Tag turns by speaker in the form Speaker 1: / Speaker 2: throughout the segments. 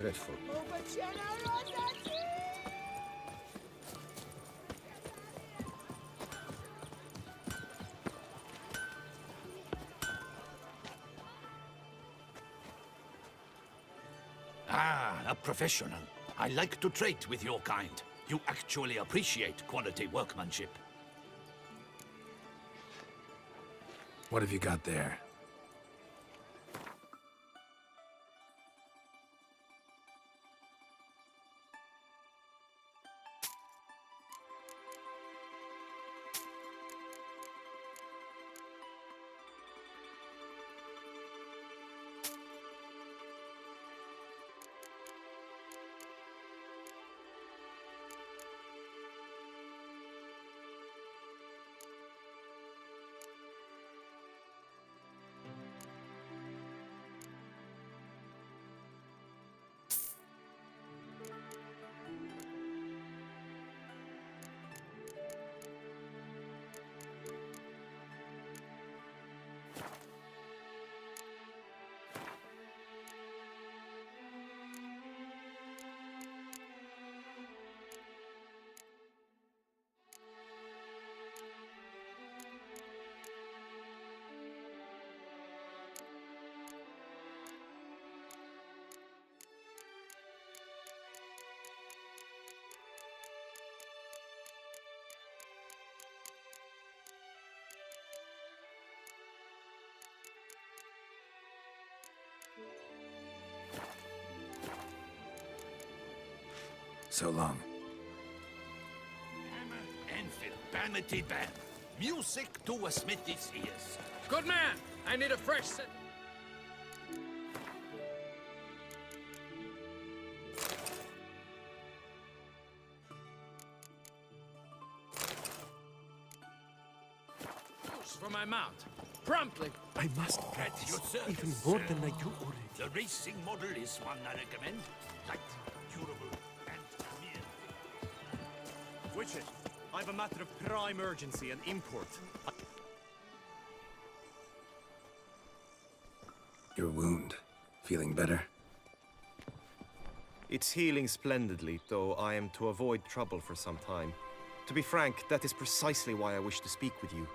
Speaker 1: Dreadful.
Speaker 2: Ah, a professional. I like to trade with your kind. You actually appreciate quality workmanship.
Speaker 1: What have you got there? So long.
Speaker 2: Hammer, anvil, vanity band. Music to a smithy's ears.
Speaker 3: Good man! I need a fresh set. For my mount. Promptly.
Speaker 4: I must
Speaker 2: At
Speaker 4: practice,
Speaker 2: your service,
Speaker 4: even more
Speaker 2: sir.
Speaker 4: than I do already.
Speaker 2: The racing model is one I recommend. Light, durable, and mere.
Speaker 5: Witcher, I've a matter of prime urgency and import.
Speaker 1: Your wound. Feeling better?
Speaker 5: It's healing splendidly, though I am to avoid trouble for some time. To be frank, that is precisely why I wish to speak with you.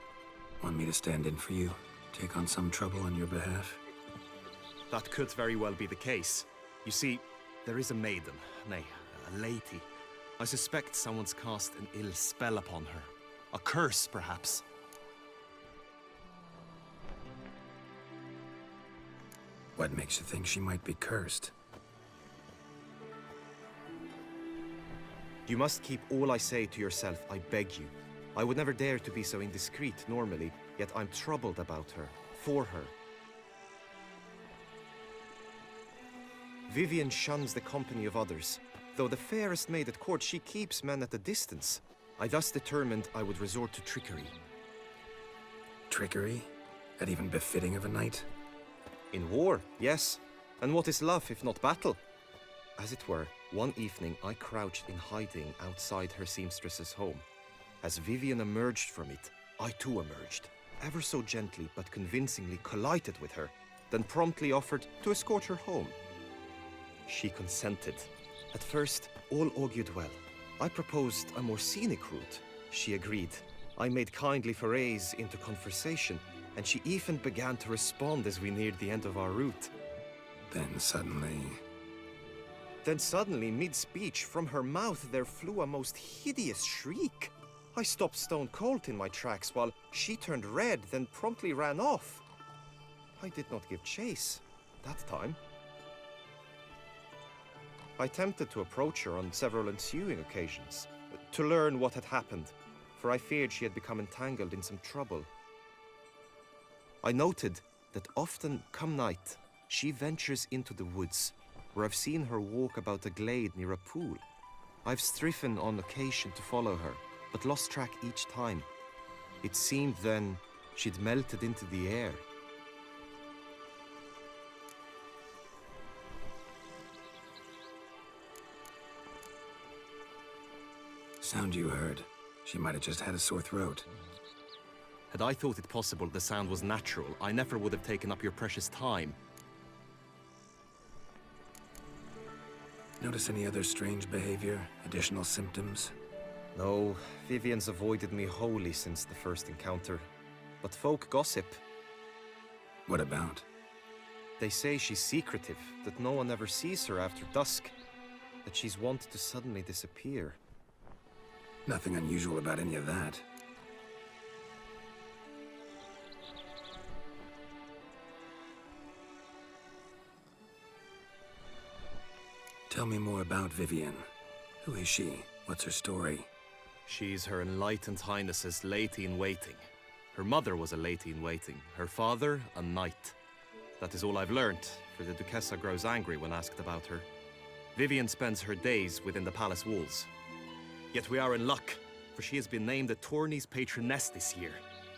Speaker 1: Want me to stand in for you? Take on some trouble on your behalf?
Speaker 5: That could very well be the case. You see, there is a maiden, nay, a lady. I suspect someone's cast an ill spell upon her. A curse, perhaps.
Speaker 1: What makes you think she might be cursed?
Speaker 5: You must keep all I say to yourself, I beg you. I would never dare to be so indiscreet normally, yet I'm troubled about her, for her. Vivian shuns the company of others. Though the fairest maid at court, she keeps men at a distance. I thus determined I would resort to trickery.
Speaker 1: Trickery? That even befitting of a knight?
Speaker 5: In war, yes. And what is love if not battle? As it were, one evening I crouched in hiding outside her seamstress's home. As Vivian emerged from it, I too emerged, ever so gently but convincingly collided with her, then promptly offered to escort her home. She consented. At first, all augured well. I proposed a more scenic route. She agreed. I made kindly forays into conversation, and she even began to respond as we neared the end of our route.
Speaker 1: Then suddenly,
Speaker 5: mid-speech, from her mouth there flew a most hideous shriek. I stopped stone cold in my tracks while she turned red, then promptly ran off. I did not give chase that time. I attempted to approach her on several ensuing occasions, to learn what had happened, for I feared she had become entangled in some trouble. I noted that often, come night, she ventures into the woods, where I've seen her walk about a glade near a pool. I've striven on occasion to follow her, but lost track each time. It seemed then she'd melted into the air.
Speaker 1: sound you heard. She might have just had a sore throat.
Speaker 5: Had I thought it possible the sound was natural, I never would have taken up your precious time.
Speaker 1: Notice any other strange behavior? Additional symptoms?
Speaker 5: No, Vivian's avoided me wholly since the first encounter. But folk gossip.
Speaker 1: What about?
Speaker 5: They say she's secretive, that no one ever sees her after dusk, that she's wont to suddenly disappear.
Speaker 1: Nothing unusual about any of that. Tell me more about Vivian. Who is she? What's her story?
Speaker 5: She's Her Enlightened Highness's lady-in-waiting. Her mother was a lady-in-waiting, her father a knight. That is all I've learnt, for the Duchessa grows angry when asked about her. Vivian spends her days within the palace walls. Yet we are in luck, for she has been named the tourney's patroness this year.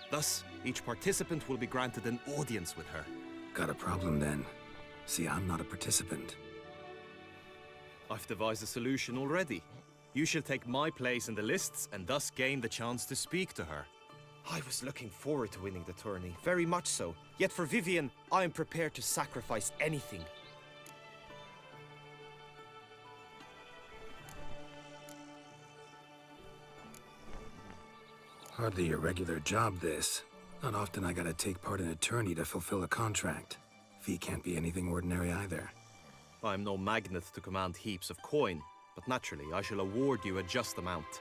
Speaker 5: Thus, each participant will be granted an audience with her.
Speaker 1: Got a problem then. See, I'm not a participant.
Speaker 5: I've devised a solution already. You shall take my place in the lists and thus gain the chance to speak to her. I was looking forward to winning the tourney, very much so. Yet for Vivian, I am prepared to sacrifice anything.
Speaker 1: Hardly a regular job, this. Not often I gotta take part in a tourney to fulfill a contract. Fee can't be anything ordinary either.
Speaker 5: I'm no magnet to command heaps of coin, but naturally I shall award you a just amount.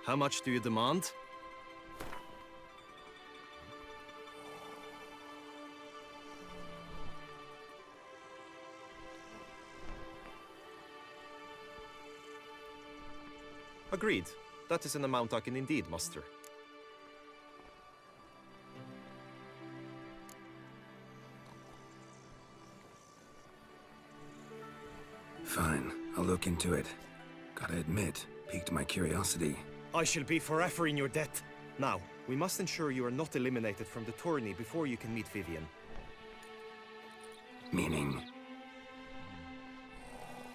Speaker 5: How much do you demand? Agreed. That is an amount I can indeed muster.
Speaker 1: Fine, I'll look into it. Gotta admit, piqued my curiosity.
Speaker 5: I shall be forever in your debt. Now, we must ensure you are not eliminated from the tourney before you can meet Vivian.
Speaker 1: Meaning?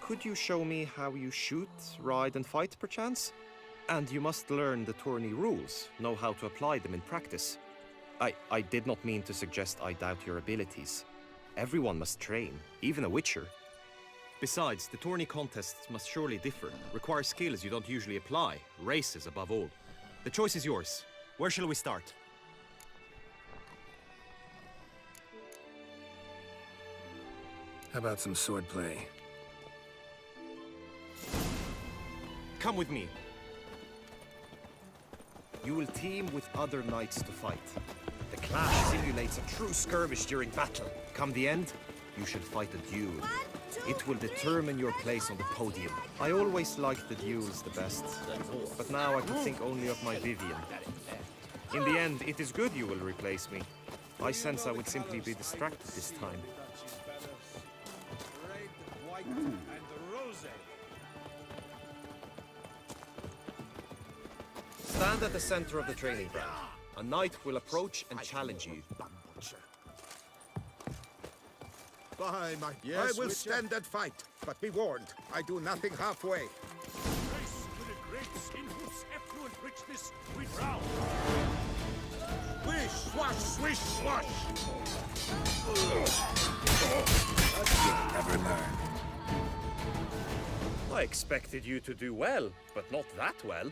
Speaker 5: Could you show me how you shoot, ride and fight, perchance? And you must learn the tourney rules, know how to apply them in practice. I did not mean to suggest I doubt your abilities. Everyone must train, even a witcher. Besides, the tourney contests must surely differ, require skills you don't usually apply, races above all. The choice is yours. Where shall we start?
Speaker 1: How about some swordplay?
Speaker 5: Come with me. You will team with other knights to fight. The clash simulates a true skirmish during battle. Come the end, you shall fight a duel. It will determine your place on the podium. I always liked the duels the best, but now I can think only of my Vivian. In the end, it is good you will replace me. I sense I would simply be distracted this time. Stand at the center of the training ground. A knight will approach and challenge you.
Speaker 4: By my... Yes, I will stand and fight, but be warned, I do nothing halfway.
Speaker 2: Grace to the greats in whose effluent richness we drown.
Speaker 4: Swish, swash, swish, swash!
Speaker 1: You'll never learn.
Speaker 5: I expected you to do well, but not that well.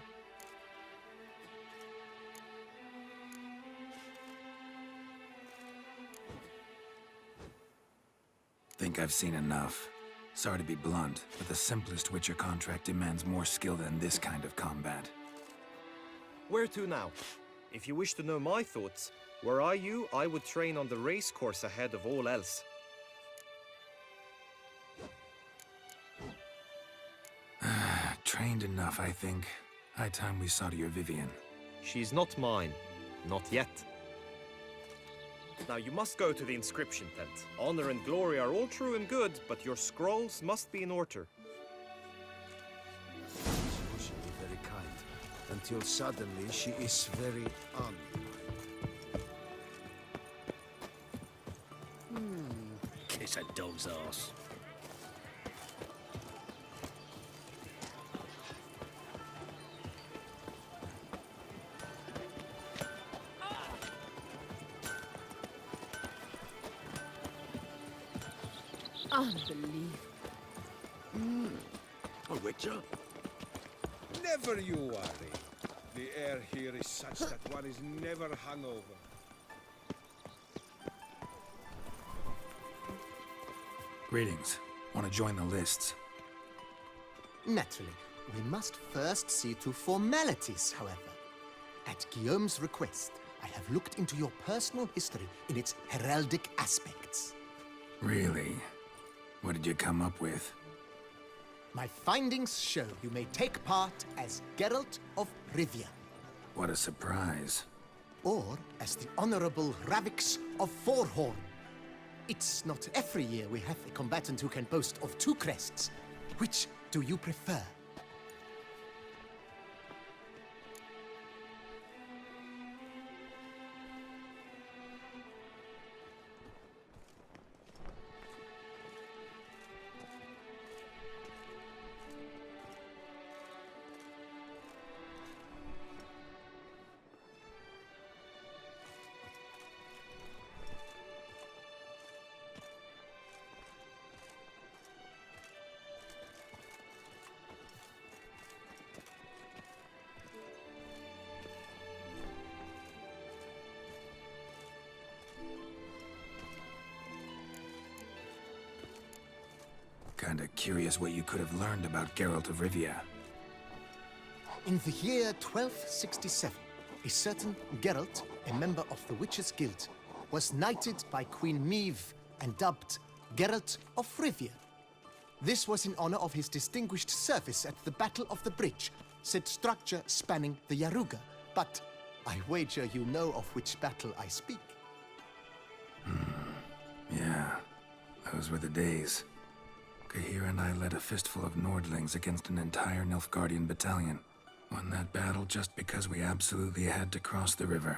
Speaker 1: Think I've seen enough. Sorry to be blunt, but the simplest Witcher contract demands more skill than this kind of combat.
Speaker 5: Where to now? If you wish to know my thoughts, were I you, I would train on the race course ahead of all else.
Speaker 1: Trained enough, I think. High time we saw to your Vivian.
Speaker 5: She's not mine. Not yet. Now you must go to the inscription tent. Honor and glory are all true and good, but your scrolls must be in order.
Speaker 4: She should be very kind, until suddenly she is very
Speaker 2: Kiss a dog's ass.
Speaker 6: Unbelievable.
Speaker 2: A witcher?
Speaker 6: Never you worry. The air here is such that one is never hungover.
Speaker 1: Greetings. Want to join the lists?
Speaker 7: Naturally, we must first see to formalities, however. At Guillaume's request, I have looked into your personal history in its heraldic aspects.
Speaker 1: Really? What did you come up with?
Speaker 7: My findings show you may take part as Geralt of Rivia,
Speaker 1: What a surprise.
Speaker 7: or as the Honorable Ravix of Forhorn. It's not every year we have a combatant who can boast of two crests. Which do you prefer?
Speaker 1: Kinda curious what you could have learned about Geralt of Rivia.
Speaker 7: In the year 1267, a certain Geralt, a member of the Witches' Guild, was knighted by Queen Meve and dubbed Geralt of Rivia. This was in honor of his distinguished service at the Battle of the Bridge, said structure spanning the Yaruga. But I wager you know of which battle I speak.
Speaker 1: Yeah, those were the days. Kahir and I led a fistful of Nordlings against an entire Nilfgaardian battalion. Won that battle just because we absolutely had to cross the river.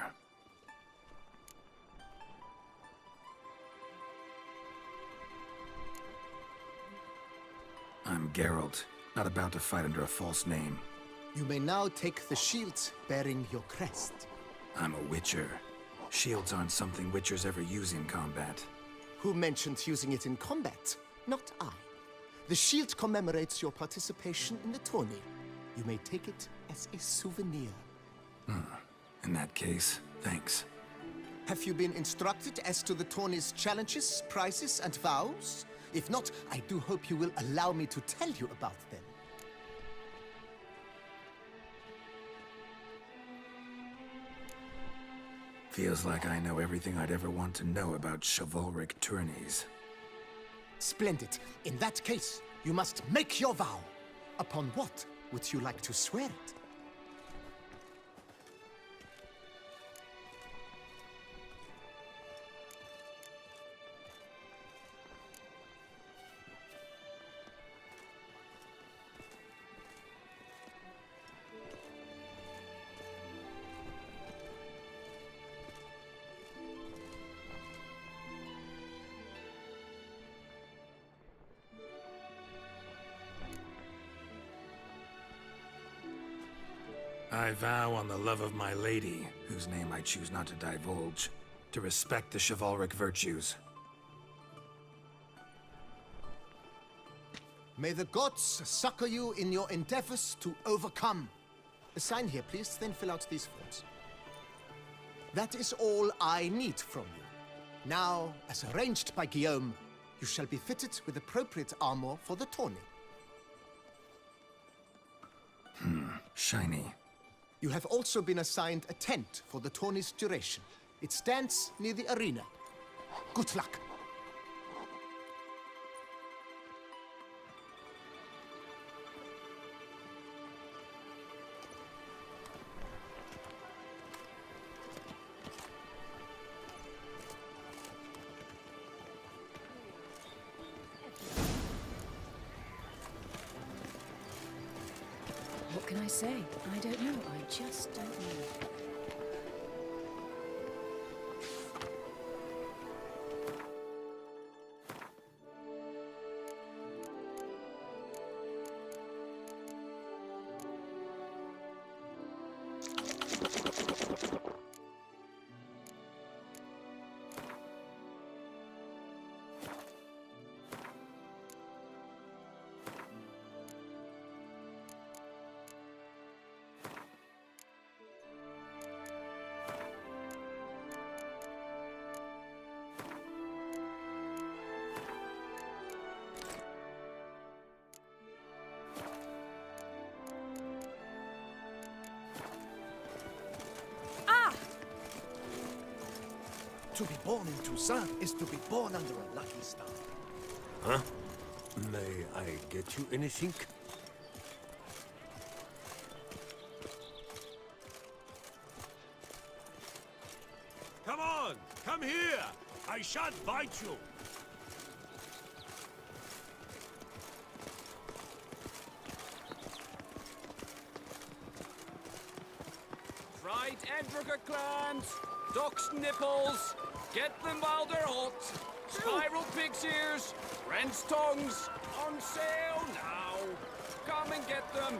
Speaker 1: I'm Geralt, not about to fight under a false name.
Speaker 7: You may now take the shield bearing your crest.
Speaker 1: I'm a Witcher. Shields aren't something Witchers ever use in combat.
Speaker 7: Who mentioned using it in combat? Not I. The shield commemorates your participation in the tourney. You may take it as a souvenir.
Speaker 1: In that case, thanks.
Speaker 7: Have you been instructed as to the tourney's challenges, prizes, and vows? If not, I do hope you will allow me to tell you about them.
Speaker 1: Feels like I know everything I'd ever want to know about chivalric tourneys.
Speaker 7: Splendid. In that case, you must make your vow. Upon what would you like to swear it?
Speaker 1: I vow on the love of my lady, whose name I choose not to divulge, to respect the chivalric virtues.
Speaker 7: May the gods succor you in your endeavors to overcome. Sign here, please, then fill out these forms. That is all I need from you. Now, as arranged by Guillaume, you shall be fitted with appropriate armor for the tourney.
Speaker 1: Shiny.
Speaker 7: You have also been assigned a tent for the tourney's duration. It stands near the arena. Good luck.
Speaker 8: What can I say? I don't know. I just don't know.
Speaker 2: To be born in Toussaint is to be born under a lucky star.
Speaker 9: Huh? May I get you anything?
Speaker 6: Come on! Come here! I shan't bite you!
Speaker 3: Fried Edrica clams, duck's nipples, get them while they're hot, spiral pig's ears, wren's tongues, on sale now. Come and get them.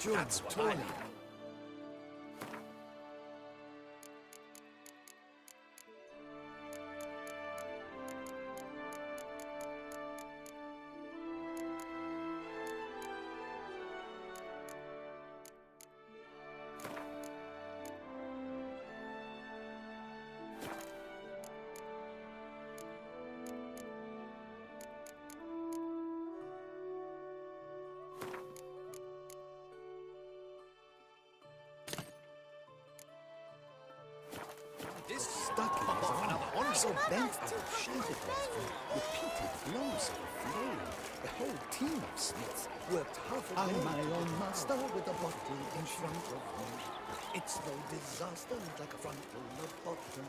Speaker 3: That's what I need.
Speaker 7: So bent and shattered was from repeated blows of the flame. The whole team of smiths worked half a day. I'm my own master with a bottle in front of me. It's no disaster like a frontal lobotomy.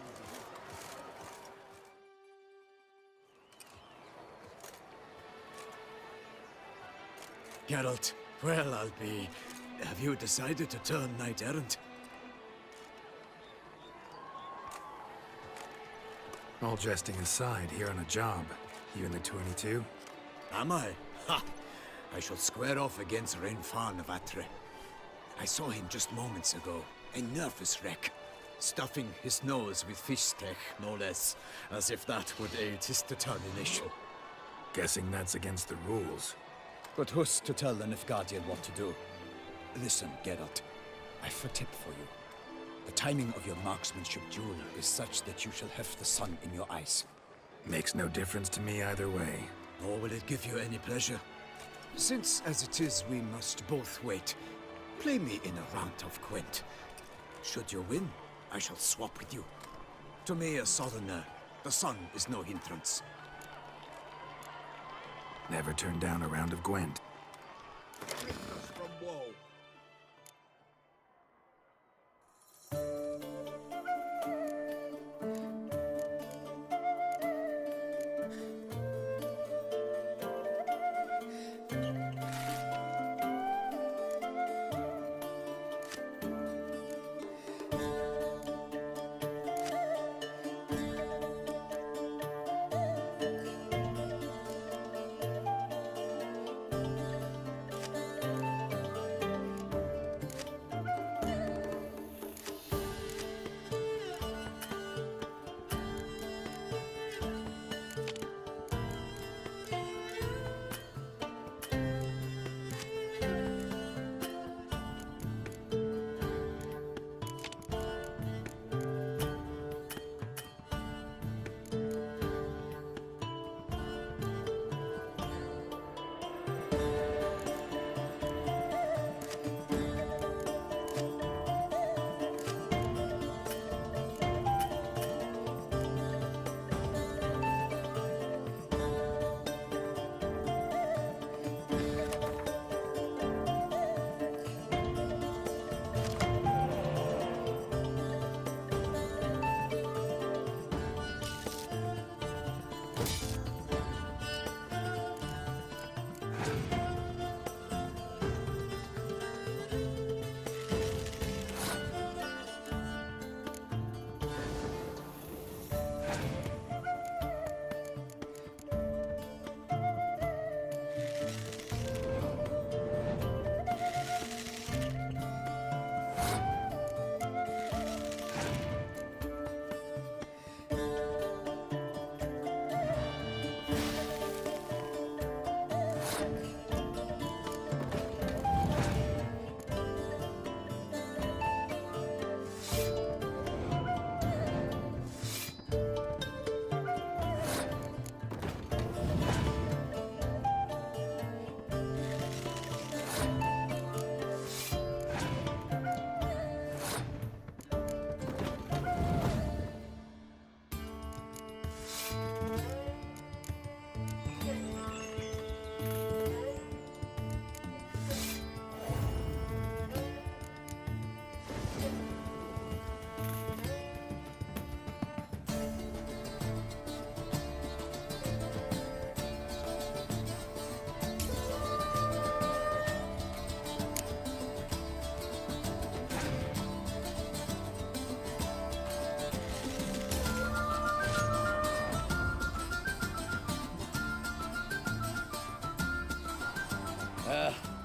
Speaker 10: Geralt, well, I'll be... Have you decided to turn knight-errant?
Speaker 1: All jesting aside, here on a job. You in the 22?
Speaker 10: Am I? Ha! I shall square off against Renfan of Atre. I saw him just moments ago. A nervous wreck. Stuffing his nose with fish steak, no less. As if that would aid his determination.
Speaker 1: Guessing that's against the rules.
Speaker 10: But who's to tell the Nilfgaardian what to do? Listen, Geralt. I've a tip for you. The timing of your marksmanship duel is such that you shall have the sun in your eyes.
Speaker 1: Makes no difference to me either way.
Speaker 10: Nor will it give you any pleasure. Since, as it is, we must both wait, play me in a round of Gwent. Should you win, I shall swap with you. To me, a southerner, the sun is no hindrance.
Speaker 1: Never turn down a round of Gwent.
Speaker 4: From woe.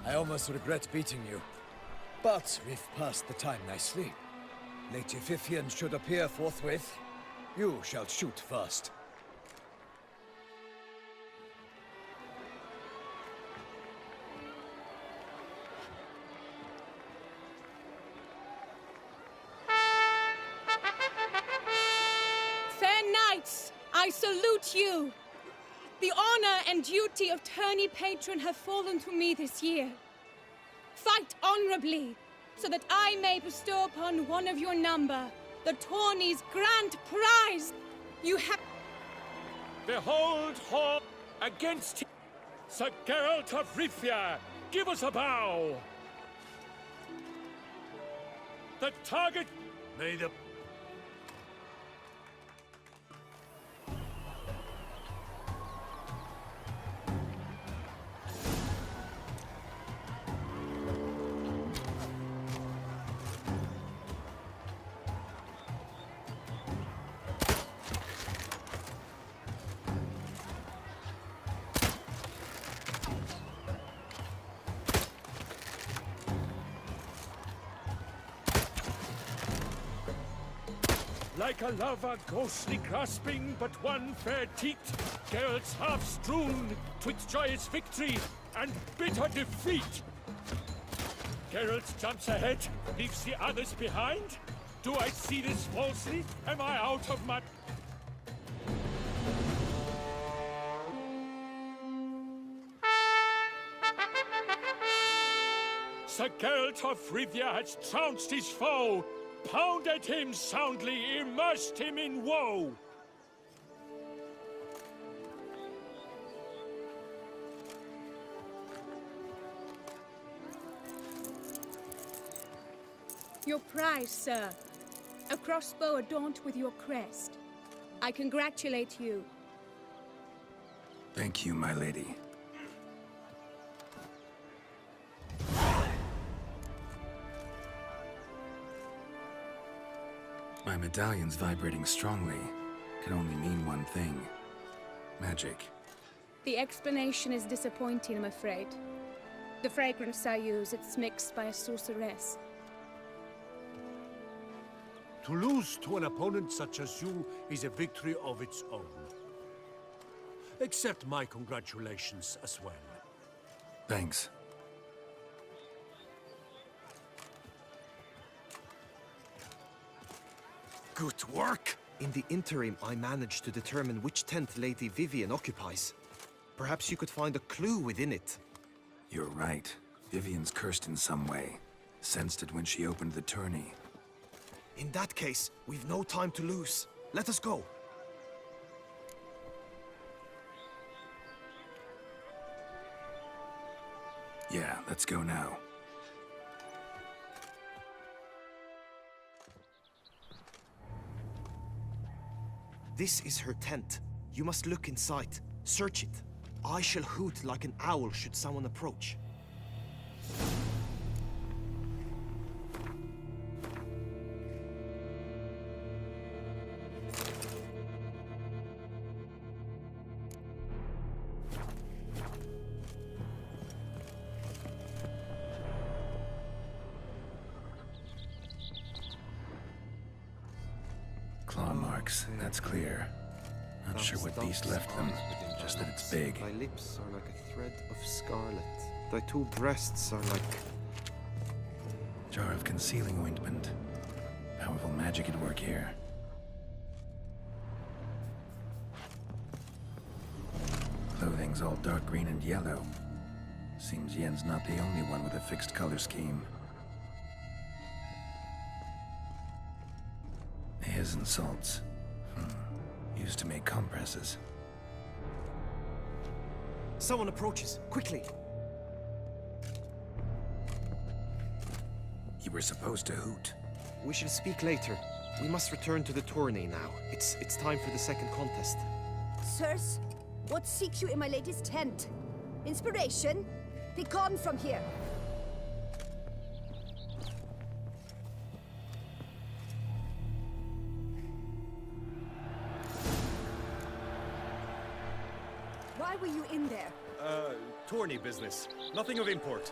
Speaker 10: I almost regret beating you. But we've passed the time nicely. Lady Vivian should appear forthwith. You shall shoot first.
Speaker 11: Fair knights, I salute you. The honor and duty of tourney patron have fallen to me this year. Fight honorably, so that I may bestow upon one of your number the tourney's grand prize. You have...
Speaker 12: Behold Hawk against him. Sir Geralt of Rivia, give us a bow. The target...
Speaker 9: May the...
Speaker 12: Like a lover ghostly grasping but one fair teat, Geralt's half strewn twixt joyous victory and bitter defeat. Geralt jumps ahead, leaves the others behind. Do I see this falsely? Am I out of my... Sir Geralt of Rivia has trounced his foe, pounded him soundly, immersed him in woe.
Speaker 11: Your prize, sir. A crossbow adorned with your crest. I congratulate you.
Speaker 1: Thank you, my lady. My medallion's vibrating strongly. Can only mean one thing. Magic.
Speaker 11: The explanation is disappointing, I'm afraid. The fragrance I use, it's mixed by a sorceress.
Speaker 9: To lose to an opponent such as you is a victory of its own. Accept my congratulations as well.
Speaker 1: Thanks.
Speaker 5: Good work! In the interim, I managed to determine which tent Lady Vivian occupies. Perhaps you could find a clue within it.
Speaker 1: You're right. Vivian's cursed in some way. Sensed it when she opened the tourney.
Speaker 5: In that case, we've no time to lose. Let us go.
Speaker 1: Yeah, let's go now.
Speaker 5: This is her tent. You must look inside. Search it. I shall hoot like an owl should someone approach.
Speaker 1: Claw marks, that's clear. Not sure what beast left them, just that it's big.
Speaker 5: Thy lips are like a thread of scarlet. Thy two breasts are like...
Speaker 1: Jar of concealing ointment. Powerful magic at work here. Clothing's all dark green and yellow. Seems Yen's not the only one with a fixed color scheme. His and salts. Used to make compresses.
Speaker 5: Someone approaches, quickly!
Speaker 1: You were supposed to hoot.
Speaker 5: We shall speak later. We must return to the tourney now. It's time for the second contest.
Speaker 13: Sirs, what seeks you in my lady's tent? Inspiration? Be gone from here! Why were you in there?
Speaker 14: Tourney business. Nothing of import.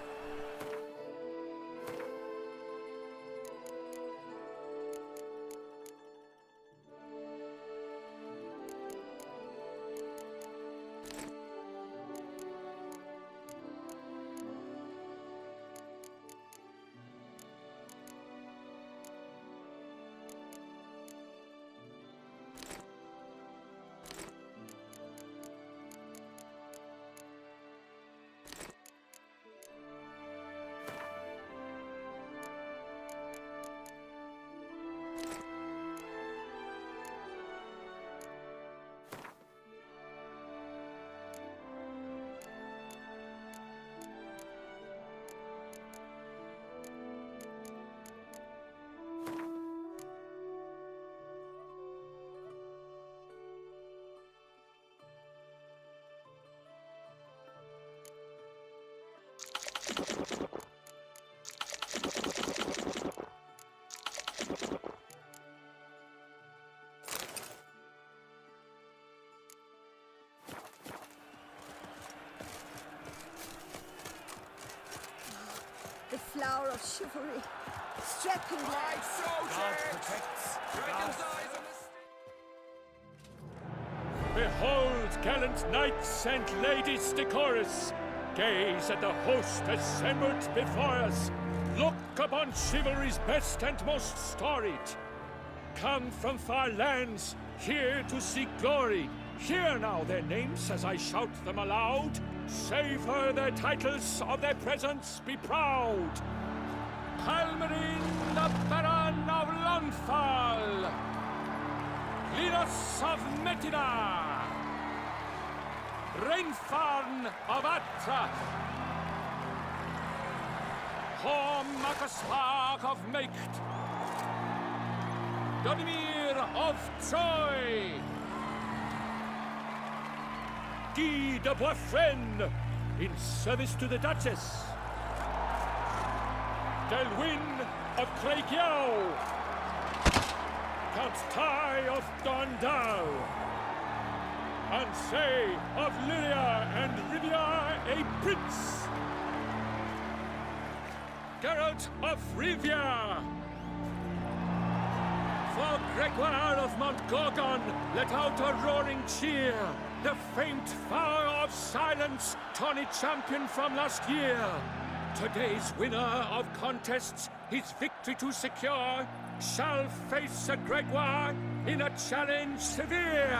Speaker 13: of chivalry. Strapping lads.
Speaker 3: God protects. Dragon's eyes on the
Speaker 12: Behold, gallant knights and ladies decorous, gaze at the host assembled before us. Look upon chivalry's best and most storied. Come from far lands, here to seek glory. Hear now their names as I shout them aloud. Savor their titles, of their presence be proud. Palmerin, the Baron of Lonfall. Linus of Metida. Reinfarn of Atra. Horm Makaspark of Meikt. Donimir of Troy. Guy de Boisfren, in service to the Duchess. Delwyn of Craigyow. Count Ty of Dondal. Ansay of Lyria and Rivia a prince. Geralt of Rivia. For Gregoire of Montgorgon, let out a roaring cheer. The faint fire of silence, tawny champion from last year. Today's winner of contests, his victory to secure, shall face a Gregoire in a challenge severe.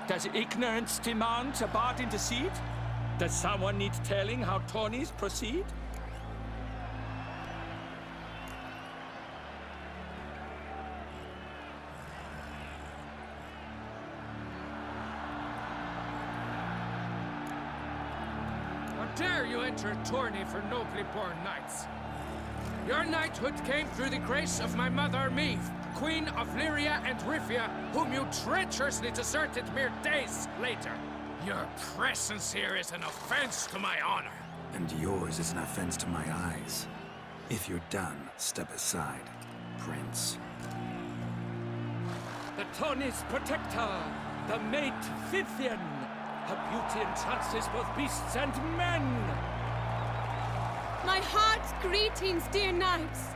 Speaker 3: Does ignorance demand a bard intercede? Does someone need telling how tourneys proceed?
Speaker 14: Dare you enter a tourney for nobly born knights? Your knighthood came through the grace of my mother Meve, Queen of Lyria and Rivia, whom you treacherously deserted mere days later. Your presence here is an offense to my honor.
Speaker 1: And yours is an offense to my eyes. If you're done, step aside, Prince.
Speaker 12: The tourney's protector, the maid Vivian. Her beauty entrances both beasts and men.
Speaker 11: My heart's greetings, dear knights.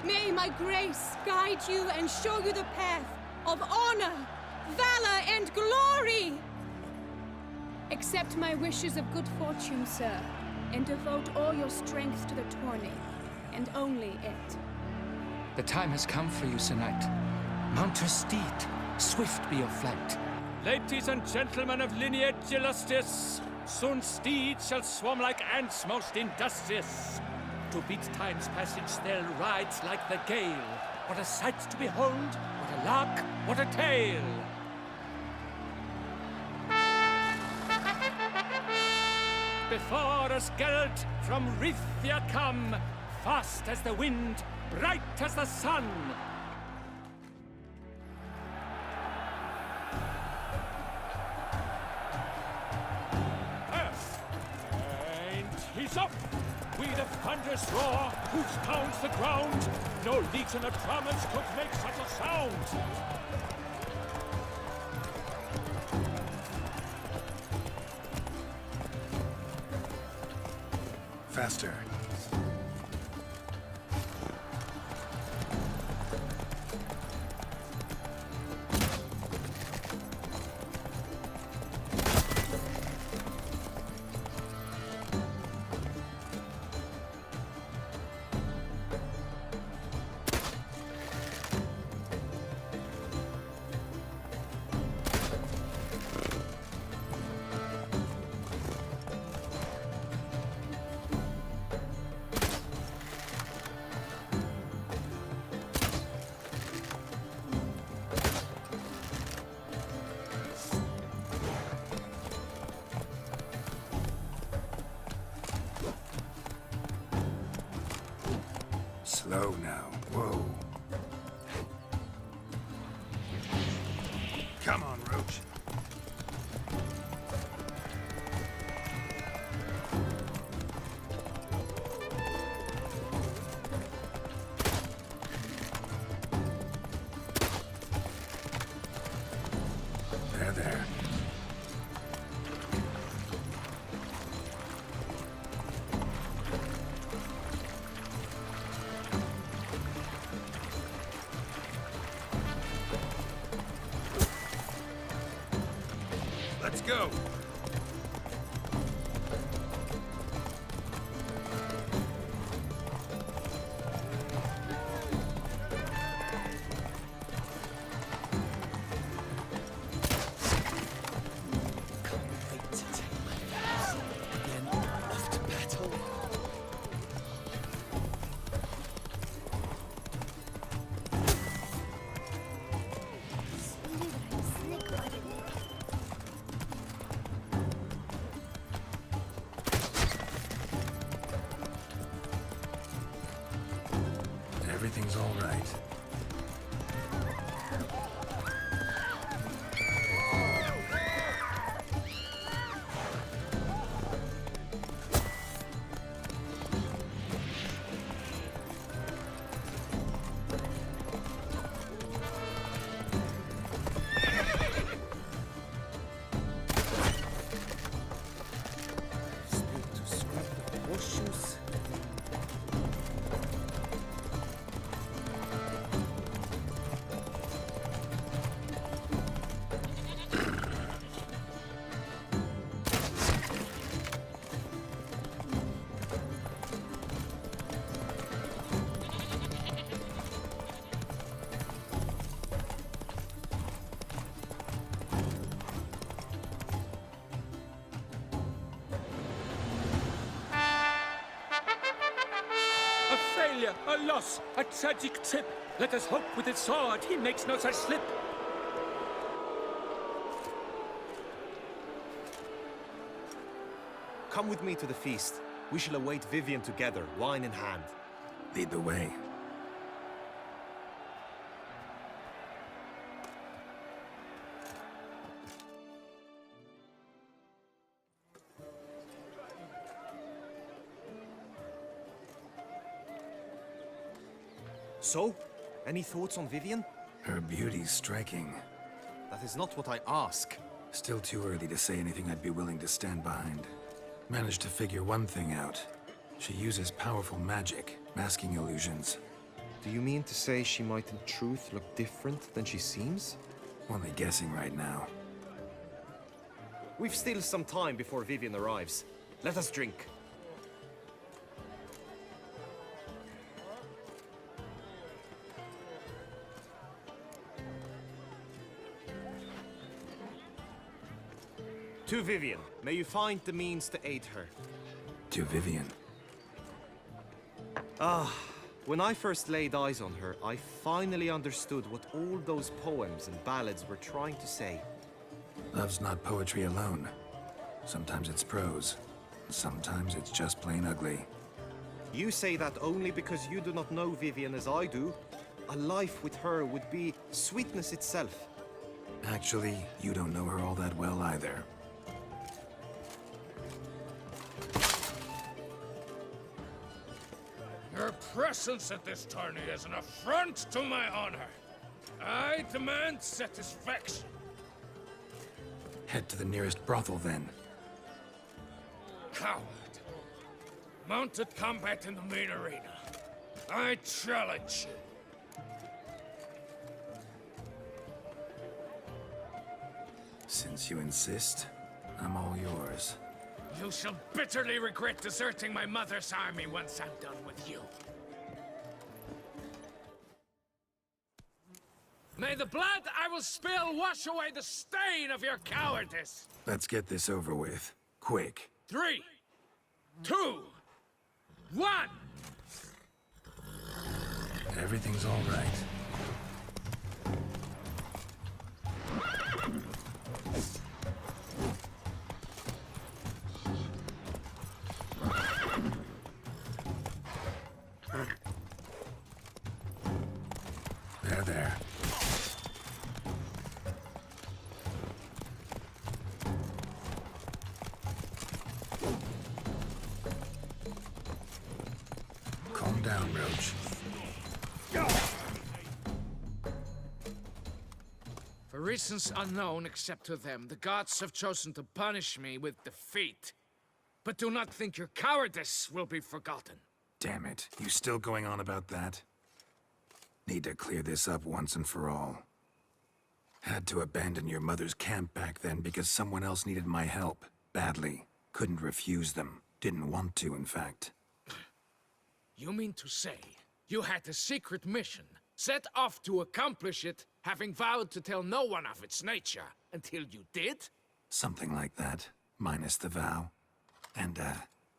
Speaker 11: May my grace guide you and show you the path of honor, valor, and glory. Accept my wishes of good fortune, sir, and devote all your strength to the tourney, and only it.
Speaker 3: The time has come for you, Sir Knight. Mount your steed. Swift be your flight.
Speaker 12: Ladies and gentlemen of lineage illustrious, soon steeds shall swarm like ants most industrious. To beat time's passage they'll ride like the gale. What a sight to behold, what a lark, what a tale! Before us Geralt from Rivia come, fast as the wind, bright as the sun. He's up! We the thunderous roar, whose pounds the ground. No legion of drummers could make such a sound.
Speaker 1: Faster. Slow now. Whoa. Come on, Roach. There.
Speaker 3: Let's go.
Speaker 1: Everything's all right.
Speaker 12: A loss, a tragic trip. Let us hope with his sword he makes no such slip.
Speaker 5: Come with me to the feast. We shall await Vivian together, wine in hand.
Speaker 1: Lead the way.
Speaker 5: So, any thoughts on Vivian?
Speaker 1: Her beauty's striking.
Speaker 5: That is not what I ask.
Speaker 1: Still too early to say anything I'd be willing to stand behind. Managed to figure one thing out. She uses powerful magic, masking illusions.
Speaker 5: Do you mean to say she might in truth look different than she seems?
Speaker 1: Only guessing right now.
Speaker 5: We've still some time before Vivian arrives. Let us drink. To Vivian, may you find the means to aid her.
Speaker 1: To Vivian.
Speaker 5: When I first laid eyes on her, I finally understood what all those poems and ballads were trying to say.
Speaker 1: Love's not poetry alone. Sometimes it's prose. Sometimes it's just plain ugly.
Speaker 5: You say that only because you do not know Vivian as I do. A life with her would be sweetness itself.
Speaker 1: Actually, you don't know her all that well either.
Speaker 14: Your presence at this tourney is an affront to my honor. I demand satisfaction.
Speaker 1: Head to the nearest brothel, then.
Speaker 14: Coward. Mounted combat in the main arena. I challenge you.
Speaker 1: Since you insist, I'm all yours.
Speaker 14: You shall bitterly regret deserting my mother's army once I'm done with you. May the blood I will spill wash away the stain of your cowardice!
Speaker 1: Let's get this over with. Quick.
Speaker 14: 3, 2, 1!
Speaker 1: Everything's all right. There. Calm down, Roach.
Speaker 14: For reasons unknown except to them, the gods have chosen to punish me with defeat. But do not think your cowardice will be forgotten.
Speaker 1: Damn it. You still going on about that? Need to clear this up once and for all. Had to abandon your mother's camp back then because someone else needed my help. Badly. Couldn't refuse them. Didn't want to, in fact.
Speaker 14: You mean to say you had a secret mission, set off to accomplish it, having vowed to tell no one of its nature, until you did?
Speaker 1: Something like that, minus the vow. And,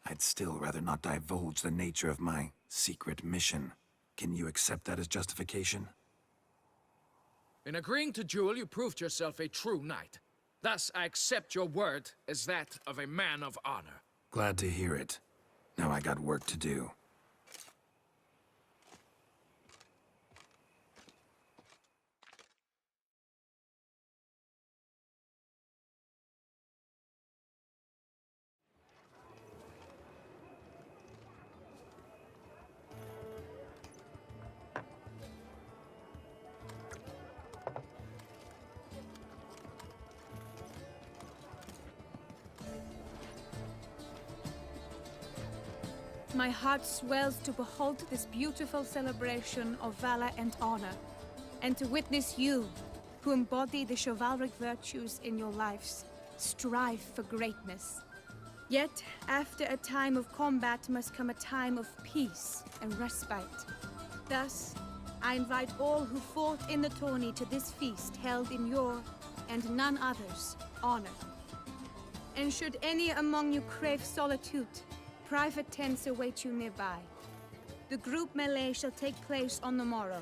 Speaker 1: I'd still rather not divulge the nature of my secret mission. Can you accept that as justification?
Speaker 14: In agreeing to duel, you proved yourself a true knight. Thus, I accept your word as that of a man of honor.
Speaker 1: Glad to hear it. Now I got work to do.
Speaker 11: My heart swells to behold this beautiful celebration of valor and honor, and to witness you, who embody the chivalric virtues in your lives, strive for greatness. Yet, after a time of combat must come a time of peace and respite. Thus, I invite all who fought in the tourney to this feast held in your, and none other's, honor. And should any among you crave solitude, private tents await you nearby. The group melee shall take place on the morrow.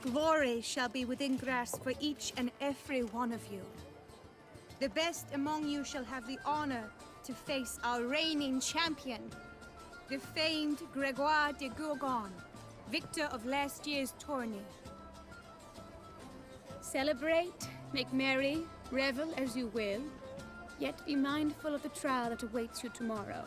Speaker 11: Glory shall be within grasp for each and every one of you. The best among you shall have the honor to face our reigning champion, the famed Gregoire de Gourgon, victor of last year's tourney. Celebrate, make merry, revel as you will, yet be mindful of the trial that awaits you tomorrow.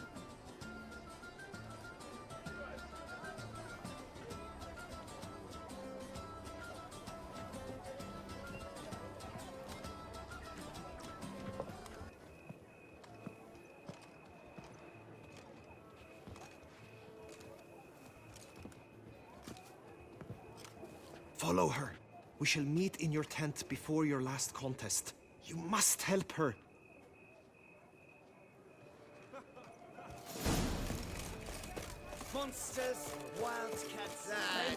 Speaker 5: Follow her. We shall meet in your tent before your last contest. You must help her.
Speaker 4: Monsters, wildcats,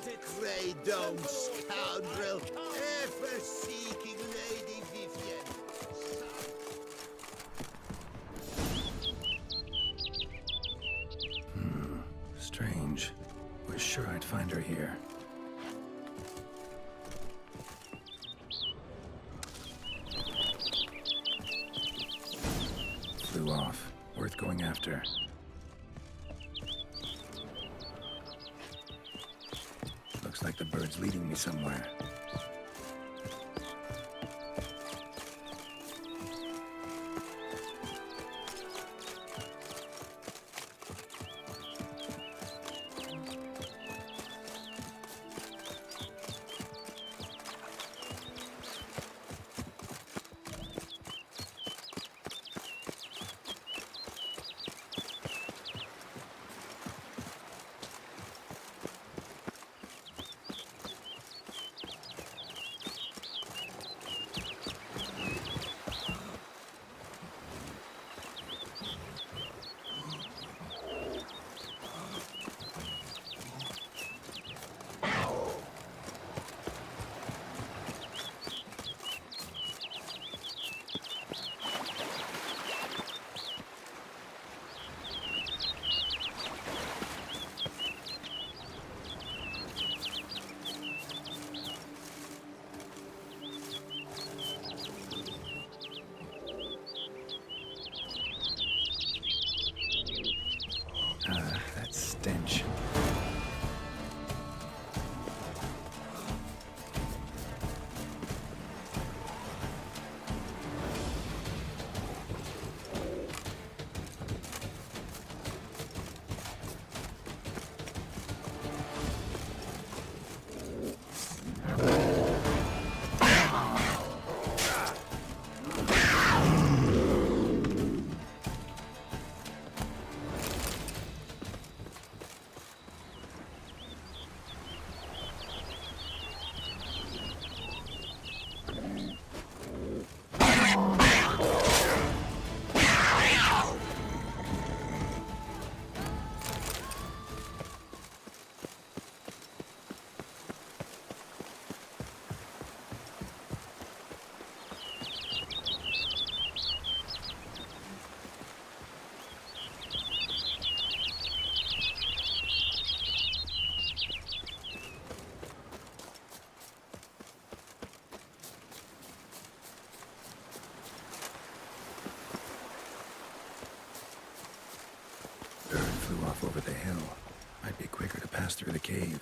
Speaker 4: that grey-domed scoundrel, ever-seeking Lady Vivienne.
Speaker 1: Strange. Was sure I'd find her here. Flew off. Worth going after. Looks like the bird's leading me somewhere. over the hill. Might be quicker to pass through the cave.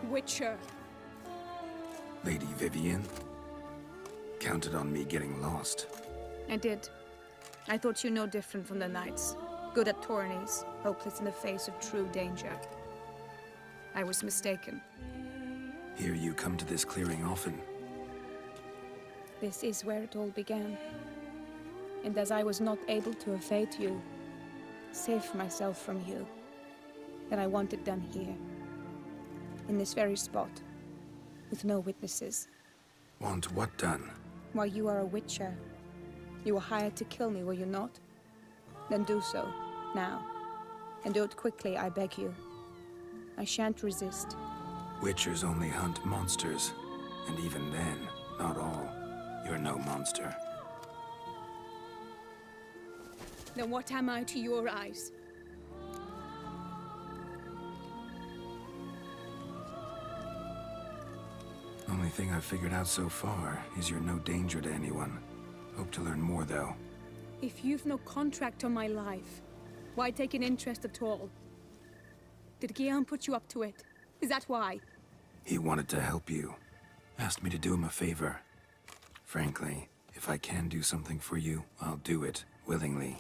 Speaker 11: Witcher.
Speaker 1: Lady Vivienne? Counted on me getting lost.
Speaker 11: I did. I thought you no different from the knights. Good at tourneys, hopeless in the face of true danger. I was mistaken.
Speaker 1: Hear you come to this clearing often.
Speaker 11: This is where it all began. And as I was not able to evade you, save myself from you, then I want it done here. In this very spot, with no witnesses.
Speaker 1: Want what done?
Speaker 11: Why, you are a witcher. You were hired to kill me, were you not? Then do so, now. And do it quickly, I beg you. I shan't resist.
Speaker 1: Witchers only hunt monsters. And even then, not all. You're no monster.
Speaker 11: Then what am I to your eyes?
Speaker 1: Only thing I've figured out so far is you're no danger to anyone. Hope to learn more, though.
Speaker 11: If you've no contract on my life, why take an interest at all? Did Guillaume put you up to it? Is that why?
Speaker 1: He wanted to help you. Asked me to do him a favor. Frankly, if I can do something for you, I'll do it, willingly.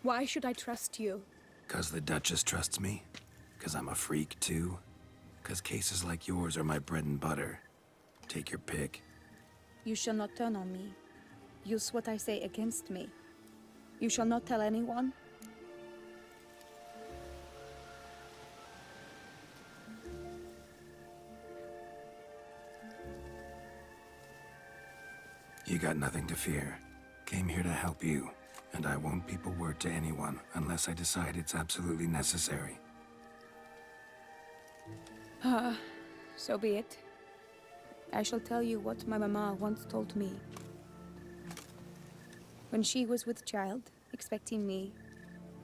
Speaker 11: Why should I trust you?
Speaker 1: 'Cause the Duchess trusts me? 'Cause I'm a freak, too? 'Cause cases like yours are my bread and butter. Take your pick.
Speaker 11: You shall not turn on me. Use what I say against me. You shall not tell anyone.
Speaker 1: You got nothing to fear. Came here to help you, and I won't peep a word to anyone unless I decide it's absolutely necessary.
Speaker 11: So be it. I shall tell you what my mama once told me. When she was with child, expecting me,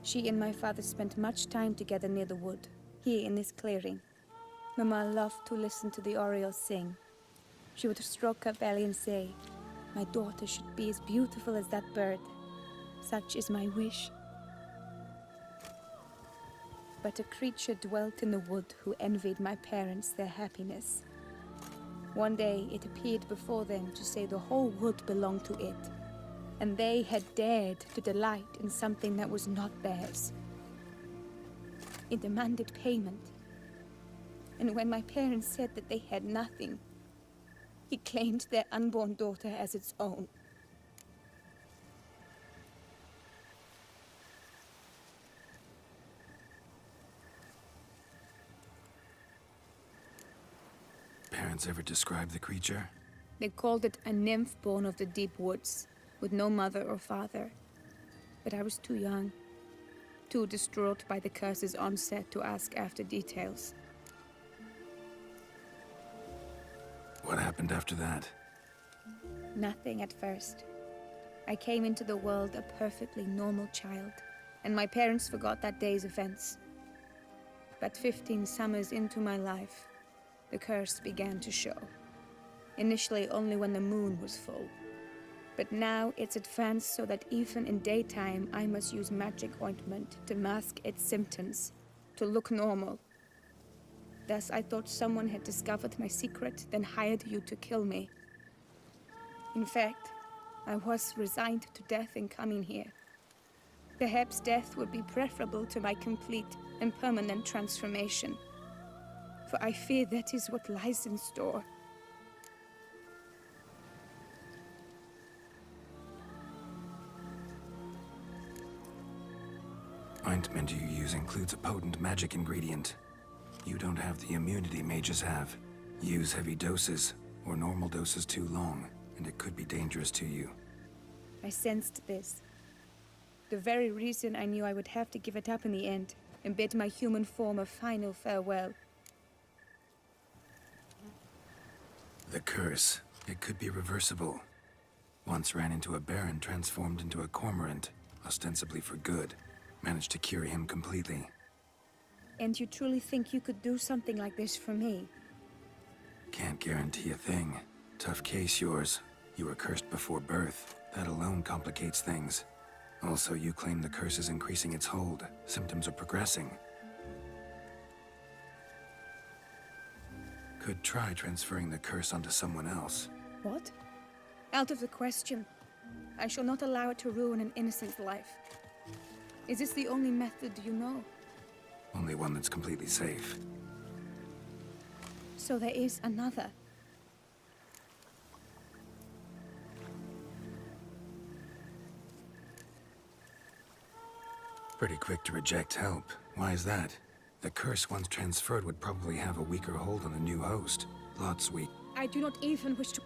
Speaker 11: she and my father spent much time together near the wood, here in this clearing. Mama loved to listen to the orioles sing. She would stroke her belly and say, "My daughter should be as beautiful as that bird. Such is my wish." But a creature dwelt in the wood who envied my parents their happiness. One day it appeared before them to say the whole wood belonged to it, and they had dared to delight in something that was not theirs. It demanded payment, and when my parents said that they had nothing, it claimed their unborn daughter as its own.
Speaker 1: Parents ever describe the creature?
Speaker 11: They called it a nymph born of the deep woods, with no mother or father. But I was too young, too distraught by the curse's onset to ask after details.
Speaker 1: What happened after that?
Speaker 11: Nothing at first. I came into the world a perfectly normal child, and my parents forgot that day's events. But 15 summers into my life, the curse began to show. Initially only when the moon was full. But now it's advanced so that even in daytime I must use magic ointment to mask its symptoms, to look normal. Thus, I thought someone had discovered my secret, then hired you to kill me. In fact, I was resigned to death in coming here. Perhaps death would be preferable to my complete and permanent transformation. For I fear that is what lies in store.
Speaker 1: Ointment you use includes a potent magic ingredient. You don't have the immunity mages have. Use heavy doses, or normal doses too long, and it could be dangerous to you.
Speaker 11: I sensed this. The very reason I knew I would have to give it up in the end, and bid my human form a final farewell.
Speaker 1: The curse, it could be reversible. Once ran into a baron transformed into a cormorant, ostensibly for good. Managed to cure him completely.
Speaker 11: And you truly think you could do something like this for me?
Speaker 1: Can't guarantee a thing. Tough case, yours. You were cursed before birth. That alone complicates things. Also, you claim the curse is increasing its hold. Symptoms are progressing. Could try transferring the curse onto someone else.
Speaker 11: What? Out of the question. I shall not allow it to ruin an innocent life. Is this the only method you know?
Speaker 1: Only one that's completely safe.
Speaker 11: So there is another.
Speaker 1: Pretty quick to reject help. Why is that? The curse once transferred would probably have a weaker hold on the new host. Lots weak.
Speaker 11: I do not even wish to...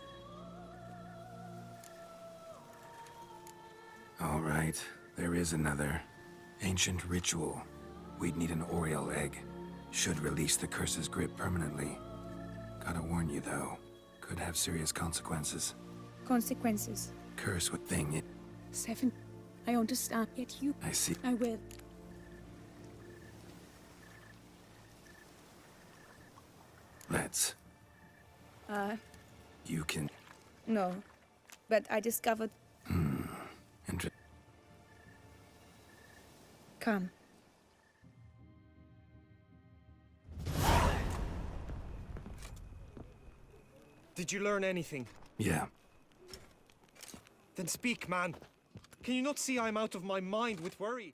Speaker 1: All right, there is another. Ancient ritual. We'd need an Oriole egg. Should release the curse's grip permanently. Gotta warn you, though. Could have serious consequences.
Speaker 11: Consequences?
Speaker 1: Curse what thing it...
Speaker 11: 7. I understand. Yet you...
Speaker 1: I see.
Speaker 11: I will.
Speaker 1: Let's. You can...
Speaker 11: No. But I discovered... Come.
Speaker 5: Did you learn anything?
Speaker 1: Yeah.
Speaker 5: Then speak, man. Can you not see I'm out of my mind with worry?